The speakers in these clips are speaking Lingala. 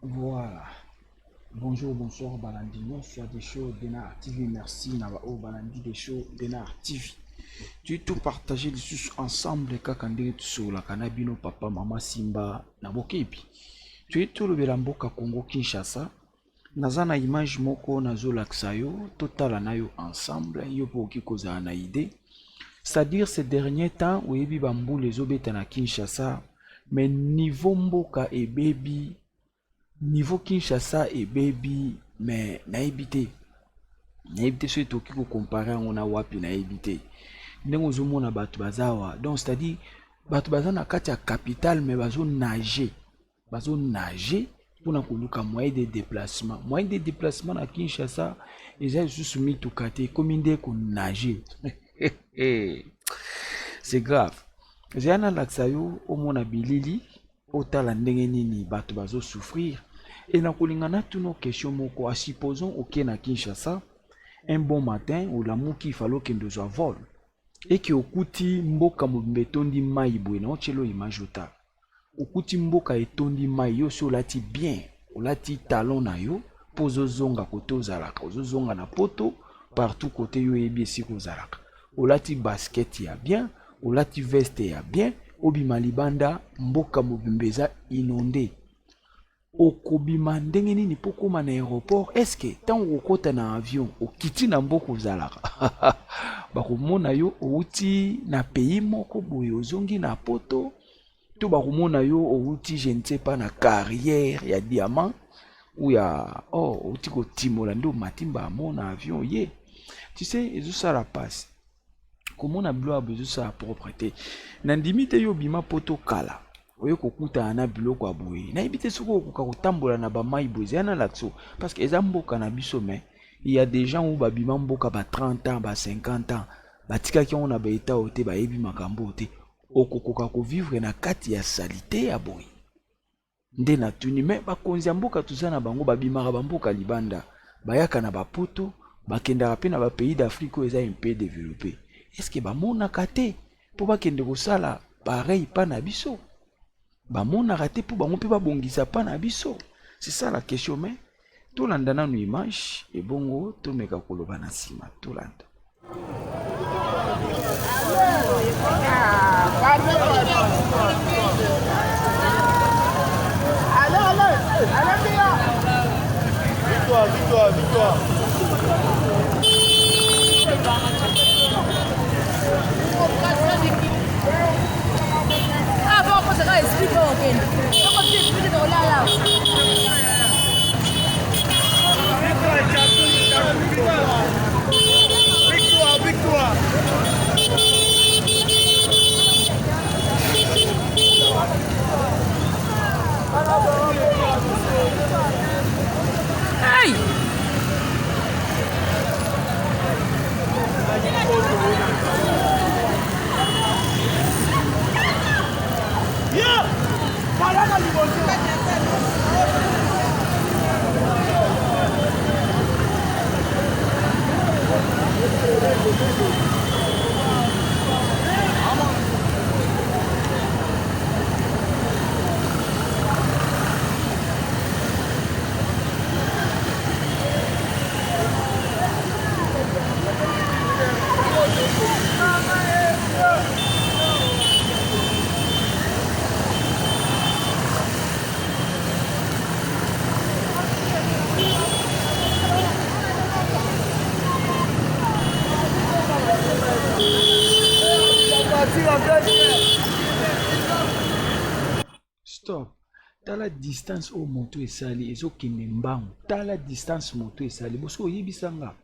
Voilà. Bonjour, bonsoir, Balandi. Bonsoir des shows Benar TV. Merci, Navao Balandi des shows Benar TV. Tu es tout partagé dessus ensemble, Kakandé, sur la Canabino, papa, maman, Simba, Nabokebi. Tu es tout le Belamboka Congo Kinshasa. Nazana image moko nazo laksayo, total anayo ensemble, yo po kikoza anaide. C'est-à-dire ces derniers temps, où ebi bambou les obeta na Kinshasa, mais niveau mboka et baby, niveau Kinshasa et baby, mais naibité. Naibité sur toki ko comparer on a wapi naibité. Ndengo zomo na batu bazawa. Donc c'est-à-dire batu baza na kati ya capitale mais bazo nager. Bazo nager pour na koluka moyen de déplacement. Moyen de déplacement na Kinshasa, ils ont soumis tout kate comme inde ko nager. C'est grave. J'ai un laxayo au mona bilili otala ndenge nini bato bazo souffrir et na kolingana tous nos questions moko a supposons ok na Kinshasa un bon matin ou la muki falo kendo zo vol et que okuti mboka mbetondi mai boye na ochelo imajota okuti mboka etondi mai yo so lati bien olati talon na yo pozo zonga koto zalaka ozozonga na poto partout côté yo ebisi ko zalaka olati basket ya bien olati veste ya bien obima libanda mboka mobimba inondé okobima ndenge nini po koma na aéroport est-ce que tant okota na avion okiti na mboka ozalaka bakomona yo outi na pays moko boye ozongi na poto to bakomona yo outi je ne sais pas na carrière ya diamant ou ya outi ko timola ndo matimba amona avion ye tu sais ezo sala passe comment on a besoin de sa propreté. Nandimite yo bima poto kala. Oyo kokuta ana biloko aboye. Na ibite soko kokatambola na ba mai boze na lakso parce que ezamboka na biso mais il y a des gens où babima mboka ba 30 ans, ba 50 ans. Batika ki on a ba eta ote ba yebi makambo ote. Okokoka ko vivre na kati ya salité ya boye. Nde na tuni mais ba konzi mboka tuzana bango babima ba mboka libanda. Bayaka na ba poto, bakenda rapé na ba pays d'Afrique où eza un peu développé. Est-ce que bamona kate pour bakende kosala pareil pa na biso bamona kate pour bango pe babongisa pa na biso c'est ça la question mais tout landana no image et bongo to meka koloba na sima tout landa Victoire. Ah bon, c'est là, explique moi ok. Comment tu expliques de là. Victoire. Hey! Stop. T'as la distance au moto et sali et zo kende mbangu. T'as la distance moto et sali. Boso yebisanga.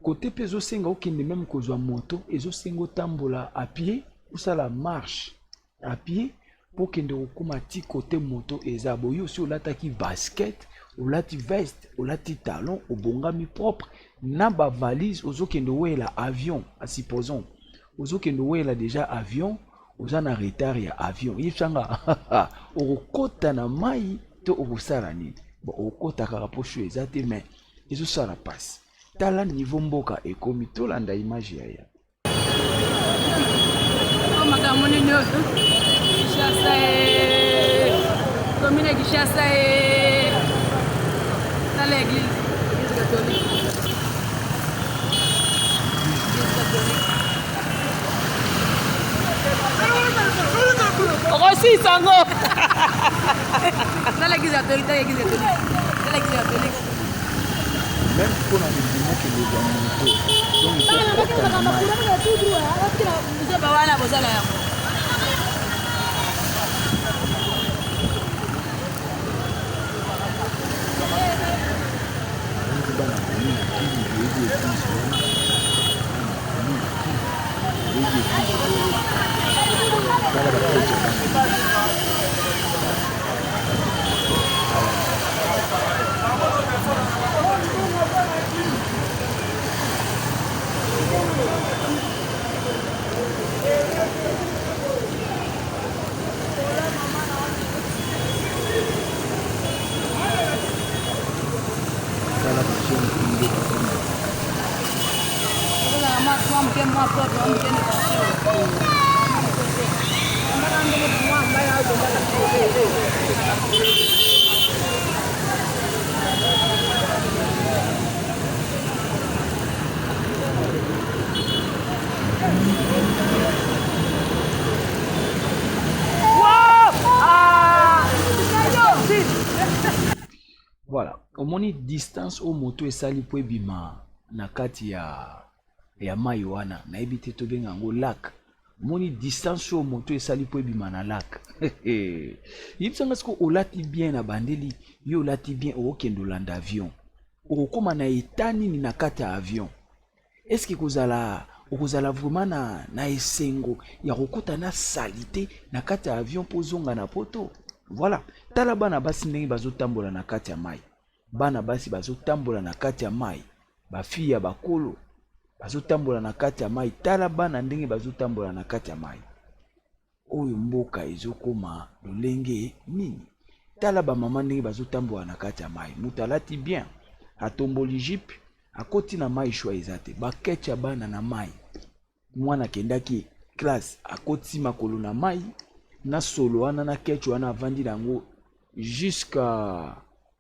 Côté peso senga okende même kozwa moto ezo sengo tambola à pied ou ça la marche à pied pour que nous ti côté moto eza boyo aussi olataki basket, olati veste, olati talon, obongami propre, na ba valise ozokende wela avion, supposons ozokende wela déjà avion, oza na retard ya avion, yebsanga okota na mai to okosala nini. Bon, okota kaka po sho eza te, mais ezosala passe. Tala niveau mboka ekomi tolanda image yaya. Makamoni nyoto Kinshasa commune Kinshasa dans l'église catholique. Rossi sango dans l'église catholique, Même pour la maison que les amis donc voilà, omoni distance au moto esali po ebima na kati ya mai wana na ebite to benga ngo lac. Moni distance au moto esali po ebima na lac. Yibsanga siko olati bien na bandeli, yo olati bien okendo landa avion. Okoma na etani ni na kati ya avion. Est-ce que okozala vraiment na esengo ya kokota na salite na kati ya avion po zonga na poto? Voilà, tala bana basi ndenge bazotambola na kati ya mai. Bana basi bazotambola na kati ya mai. Ba fille ya bakolo bazotambola na kati ya mai. Tala bana ndenge bazotambola na kati ya mai. Oyo mboka ezokoma lolenge nini? Tala ba mama ndenge bazotambola na kati ya mai. Mutalati bien. Atomboli jipe, akoti na mai shwa ezate. Baketcha bana na mai. Mwana kendaki classe akoti makolo na mai. Na solo wana na ketch wana avandi nango jusqu'à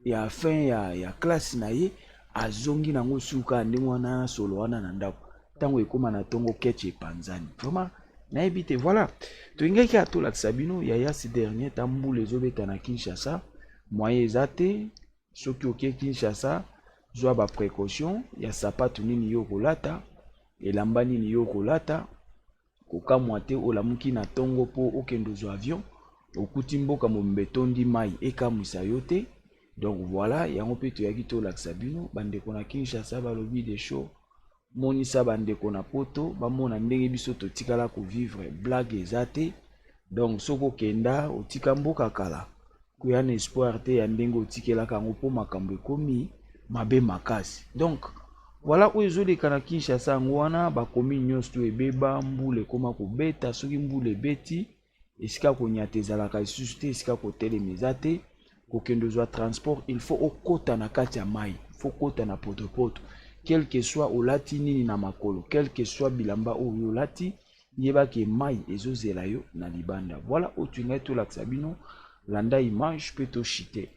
ya fin ya classe na ye azongi nango suka ndenge wana na solo wana na ndako tango ekoma na tongo ketch epanzani vraiment na ebite. Voilà, toingaki atola sabino ya ces dernier tambule ezobeta na Kinshasa moyen ezate soki oke Kinshasa zwa ba précaution ya sapato nini yo kolata elamba nini yo kolata kokamwa te olamuki na tongo po okendo zo avion okuti mboka mombeto ndi mai ekamwisa yo te. Donc voilà, yango pe toyaki tolakisa bino bandeko na Kinshasa balobi de show monisa bandeko na poto bamona ndenge biso totikala ko vivre blague ezate. Donc soko kenda otika mboka kala kuya na espoir te ya ndenge otikelaka yango po makambo ekomi mabe makasi. Donc voilà oyo ezoleka na Kinshasa yango wana bakomi nyonso to ebeba mbula ekoma kobeta soki mbula ebeti esika konyata ezalaka lisusu te esika kotelema eza te kokende zwa transport il faut okota na kati ya mai faut kota na potopoto quel que soit olati nini na makolo quel que soit bilamba oyo olati yebaki mai ezozela yo na libanda. Voilà oyo tungai tolakisa bino landa image pe toshite.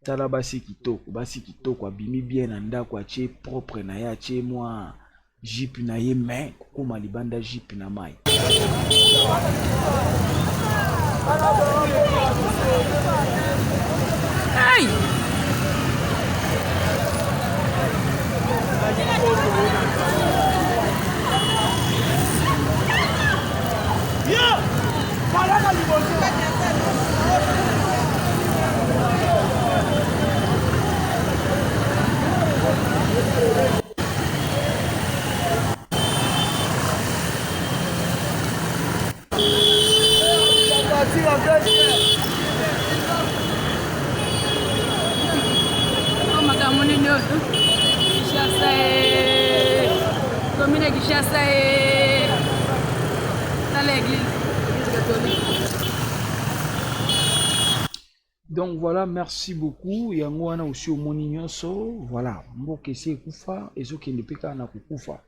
Tala basi kitoko abimi bien na ndako atie propre na ye atie mwa jipe na ye mais kokoma libanda jipe na mai. Hey! Yeah! makambo nini oyo Kinshasa commune ya Kinshasa tala église catholique. Donc voilà, merci beaucoup. Yango wana aussi omoni nyonso. Voilà, mboka esi ekufa ezokende mpe kaka na kokufa.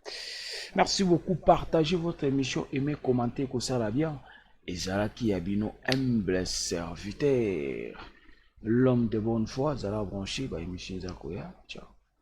Merci beaucoup. Partagez votre émission, aimez, commentez, kosala bien. Ezalaki ya bino humble serviteur, l'homme de bonne foi, zala branché ba émission za koya. Ciao.